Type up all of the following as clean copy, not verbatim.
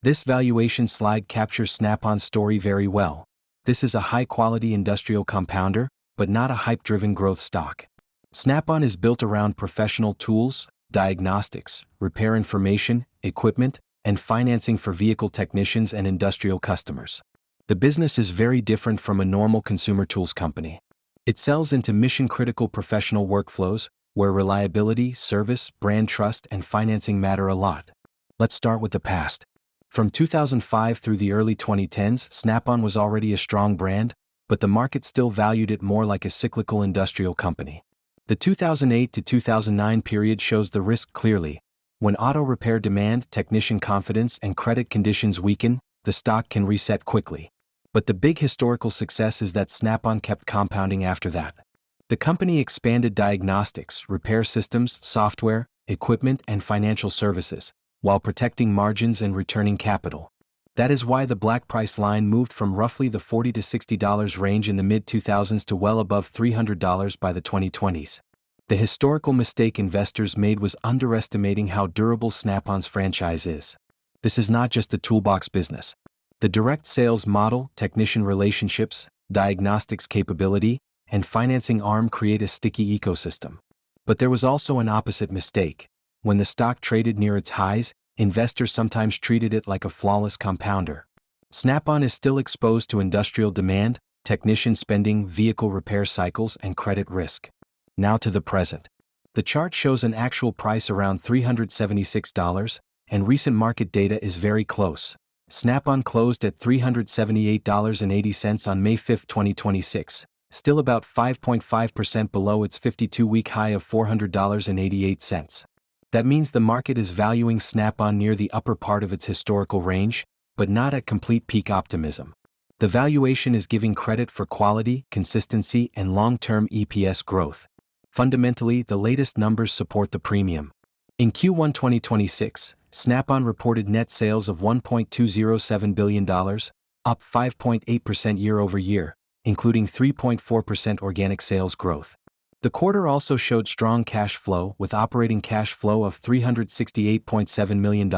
This valuation slide captures Snap-on's story very well. This is a high-quality industrial compounder, but not a hype-driven growth stock. Snap-on is built around professional tools, diagnostics, repair information, equipment, and financing for vehicle technicians and industrial customers. The business is very different from a normal consumer tools company. It sells into mission-critical professional workflows, where reliability, service, brand trust, and financing matter a lot. Let's start with the past. From 2005 through the early 2010s, Snap-on was already a strong brand, but the market still valued it more like a cyclical industrial company. The 2008 to 2009 period shows the risk clearly. When auto repair demand, technician confidence, and credit conditions weaken, the stock can reset quickly. But the big historical success is that Snap-on kept compounding after that. The company expanded diagnostics, repair systems, software, equipment, and financial services, while protecting margins and returning capital. That is why the black price line moved from roughly the $40 to $60 range in the mid-2000s to well above $300 by the 2020s. The historical mistake investors made was underestimating how durable Snap-on's franchise is. This is not just a toolbox business. The direct sales model, technician relationships, diagnostics capability, and financing arm create a sticky ecosystem. But there was also an opposite mistake. When the stock traded near its highs, investors sometimes treated it like a flawless compounder. Snap-on is still exposed to industrial demand, technician spending, vehicle repair cycles, and credit risk. Now to the present. The chart shows an actual price around $376, and recent market data is very close. Snap-on closed at $378.80 on May 5, 2026, still about 5.5% below its 52-week high of $400.88. That means the market is valuing Snap-on near the upper part of its historical range, but not at complete peak optimism. The valuation is giving credit for quality, consistency, and long-term EPS growth. Fundamentally, the latest numbers support the premium. In Q1 2026, Snap-on reported net sales of $1.207 billion, up 5.8% year-over-year, including 3.4% organic sales growth. The quarter also showed strong cash flow, with operating cash flow of $368.7 million,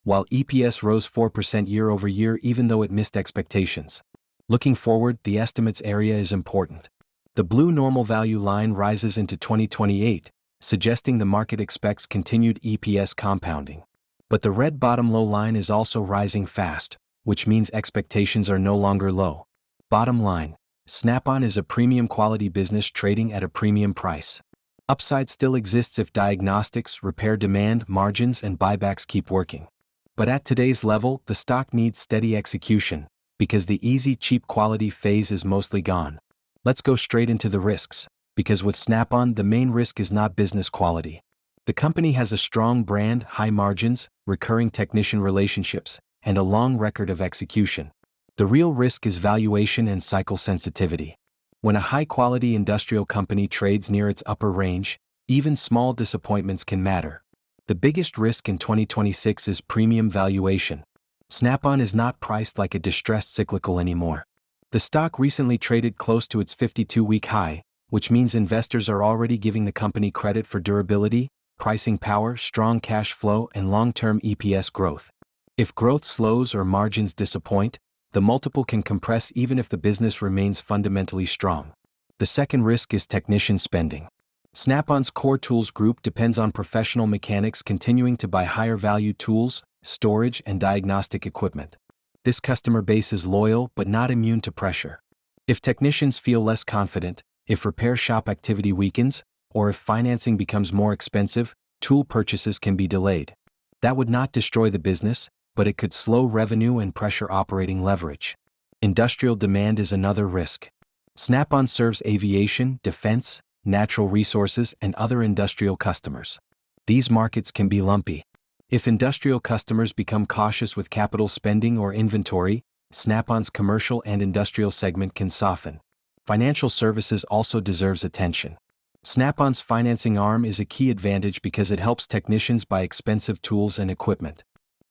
while EPS rose 4% year-over-year even though it missed expectations. Looking forward, the estimates area is important. The blue normal value line rises into 2028, suggesting the market expects continued EPS compounding. But the red bottom low line is also rising fast, which means expectations are no longer low. Bottom line, Snap-on is a premium quality business trading at a premium price. Upside still exists if diagnostics, repair demand, margins, and buybacks keep working. But at today's level, the stock needs steady execution, because the easy, cheap quality phase is mostly gone. Let's go straight into the risks, because with Snap-on, the main risk is not business quality. The company has a strong brand, high margins, recurring technician relationships, and a long record of execution. The real risk is valuation and cycle sensitivity. When a high-quality industrial company trades near its upper range, even small disappointments can matter. The biggest risk in 2026 is premium valuation. Snap-on is not priced like a distressed cyclical anymore. The stock recently traded close to its 52-week high, which means investors are already giving the company credit for durability, pricing power, strong cash flow, and long-term EPS growth. If growth slows or margins disappoint, the multiple can compress even if the business remains fundamentally strong. The second risk is technician spending. Snap-on's core tools group depends on professional mechanics continuing to buy higher-value tools, storage, and diagnostic equipment. This customer base is loyal but not immune to pressure. If technicians feel less confident, if repair shop activity weakens, or if financing becomes more expensive, tool purchases can be delayed. That would not destroy the business, but it could slow revenue and pressure operating leverage. Industrial demand is another risk. Snap-on serves aviation, defense, natural resources, and other industrial customers. These markets can be lumpy. If industrial customers become cautious with capital spending or inventory, Snap-on's commercial and industrial segment can soften. Financial services also deserves attention. Snap-on's financing arm is a key advantage because it helps technicians buy expensive tools and equipment.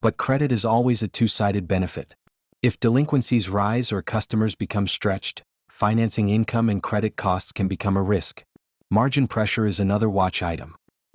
But credit is always a two-sided benefit. If delinquencies rise or customers become stretched, financing income and credit costs can become a risk. Margin pressure is another watch item.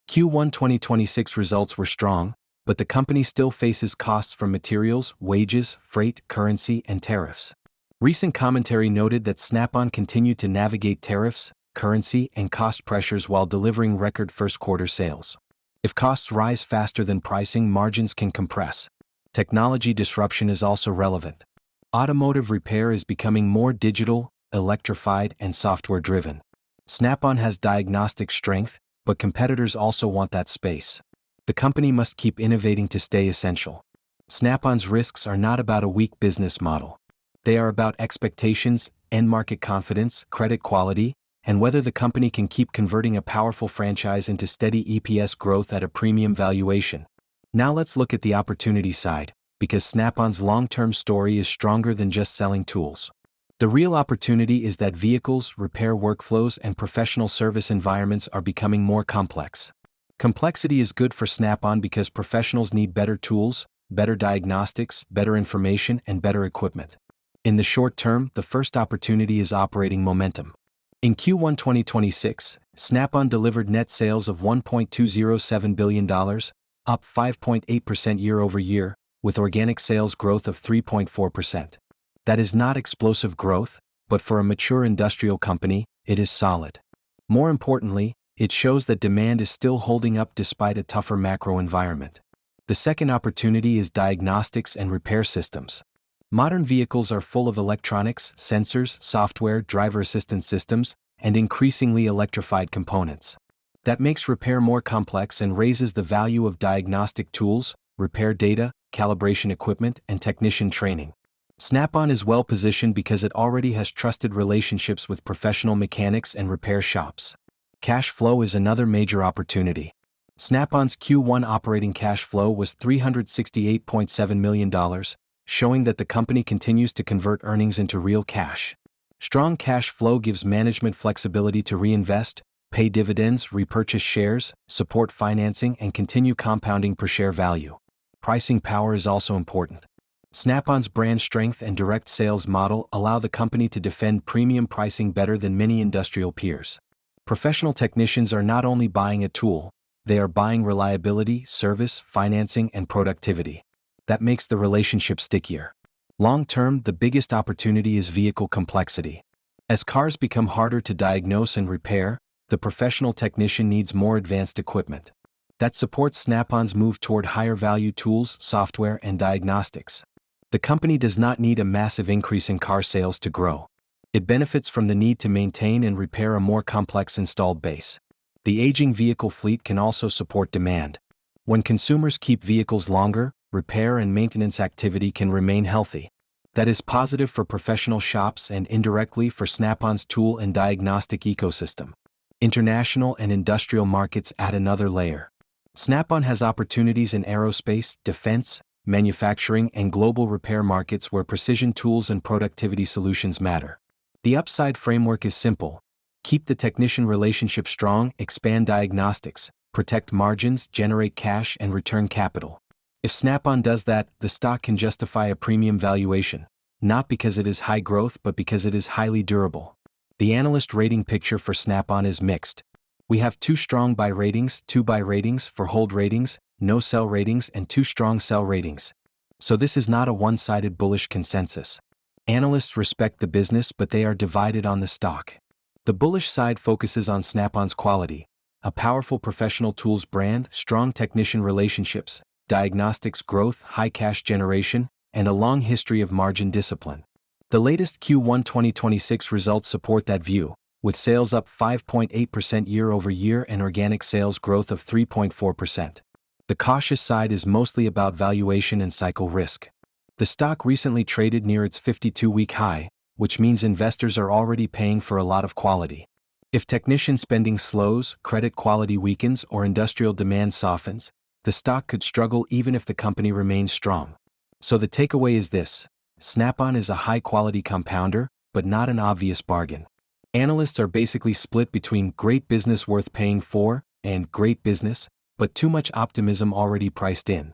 Q1 2026 results were strong, but the company still faces costs from materials, wages, freight, currency, and tariffs. Recent commentary noted that Snap-on continued to navigate tariffs, currency, and cost pressures while delivering record first-quarter sales. If costs rise faster than pricing, margins can compress. Technology disruption is also relevant. Automotive repair is becoming more digital, electrified, and software-driven. Snap-on has diagnostic strength, but competitors also want that space. The company must keep innovating to stay essential. Snap-on's risks are not about a weak business model. They are about expectations, end-market confidence, credit quality, and whether the company can keep converting a powerful franchise into steady EPS growth at a premium valuation. Now let's look at the opportunity side, because Snap-on's long-term story is stronger than just selling tools. The real opportunity is that vehicles, repair workflows, and professional service environments are becoming more complex. Complexity is good for Snap-on because professionals need better tools, better diagnostics, better information, and better equipment. In the short term, the first opportunity is operating momentum. In Q1 2026, Snap-on delivered net sales of $1.207 billion, up 5.8% year-over-year, with organic sales growth of 3.4%. That is not explosive growth, but for a mature industrial company, it is solid. More importantly, it shows that demand is still holding up despite a tougher macro environment. The second opportunity is diagnostics and repair systems. Modern vehicles are full of electronics, sensors, software, driver assistance systems, and increasingly electrified components. That makes repair more complex and raises the value of diagnostic tools, repair data, calibration equipment, and technician training. Snap-on is well positioned because it already has trusted relationships with professional mechanics and repair shops. Cash flow is another major opportunity. Snap-on's Q1 operating cash flow was $368.7 million, showing that the company continues to convert earnings into real cash. Strong cash flow gives management flexibility to reinvest, pay dividends, repurchase shares, support financing, and continue compounding per share value. Pricing power is also important. Snap-on's brand strength and direct sales model allow the company to defend premium pricing better than many industrial peers. Professional technicians are not only buying a tool, they are buying reliability, service, financing, and productivity. That makes the relationship stickier. Long-term, the biggest opportunity is vehicle complexity. As cars become harder to diagnose and repair, the professional technician needs more advanced equipment. That supports Snap-on's move toward higher-value tools, software, and diagnostics. The company does not need a massive increase in car sales to grow. It benefits from the need to maintain and repair a more complex installed base. The aging vehicle fleet can also support demand. When consumers keep vehicles longer, repair and maintenance activity can remain healthy. That is positive for professional shops and indirectly for Snap-on's tool and diagnostic ecosystem. International and industrial markets add another layer. Snap-on has opportunities in aerospace, defense, manufacturing, and global repair markets where precision tools and productivity solutions matter. The upside framework is simple. Keep the technician relationship strong, expand diagnostics, protect margins, generate cash, and return capital. If Snap-on does that, the stock can justify a premium valuation, not because it is high growth but because it is highly durable. The analyst rating picture for Snap-on is mixed. We have 2 strong buy ratings, 2 buy ratings, for hold ratings, no sell ratings, and 2 strong sell ratings. So this is not a one-sided bullish consensus. Analysts respect the business, but they are divided on the stock. The bullish side focuses on Snap-on's quality, a powerful professional tools brand, strong technician relationships, diagnostics growth, high cash generation, and a long history of margin discipline. The latest Q1 2026 results support that view, with sales up 5.8% year-over-year and organic sales growth of 3.4%. The cautious side is mostly about valuation and cycle risk. The stock recently traded near its 52-week high, which means investors are already paying for a lot of quality. If technician spending slows, credit quality weakens, or industrial demand softens, the stock could struggle even if the company remains strong. So the takeaway is this: Snap-on is a high-quality compounder, but not an obvious bargain. Analysts are basically split between great business worth paying for and great business, but too much optimism already priced in.